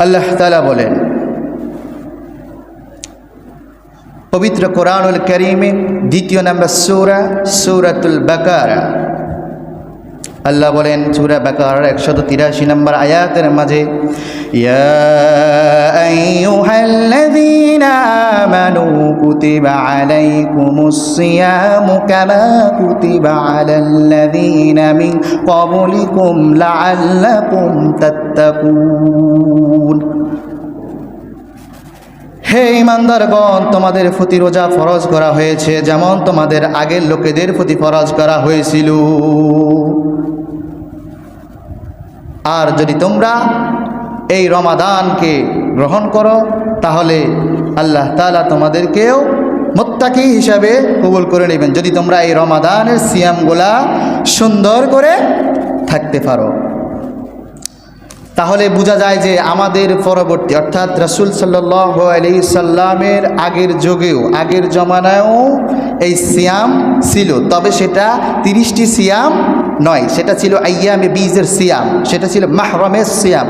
আল্লাহ তাআলা বলেন পবিত্র কোরআনুল কারীমের ২য় নম্বর সূরা সূরাতুল বাকারা। আল্লাহ বলেন সূরা বাকারার ১৮৩ নম্বর আয়াতের মাঝে, ইয়া আইয়ুহাল্লাযীনা আমানু কুতিবা আলাইকুমুস সিয়ামু কামা কুতিবা আলাল্লাযীনা মিন ক্বাবলিকুম লাআল্লাকুম তাত্তাকুন। হে ঈমানদারগণ, তোমাদের প্রতি রোজা ফরজ করা হয়েছে যেমন তোমাদের আগের লোকেদের প্রতি ফরজ করা হয়েছিল। আর যদি তোমরা এই রমাদানকে গ্রহণ করো তাহলে আল্লাহ তাআলা তোমাদেরকেও মুত্তাকি হিসাবে কবুল করে নেবেন, যদি তোমরা এই রমাদানের সিয়ামগুলা সুন্দর করে থাকতে পারো। তাহলে বোঝা যায় যে আমাদের পরবর্তী অর্থাৎ রাসূল সাল্লাল্লাহু আলাইহি সাল্লামের আগের যুগেও আগের জমানায়ও এই সিয়াম ছিল, তবে সেটা 30টি সিয়াম নয়, সেটা ছিল আইয়ামে বীজের সিয়াম, সেটা ছিল মাহরমের সিয়াম।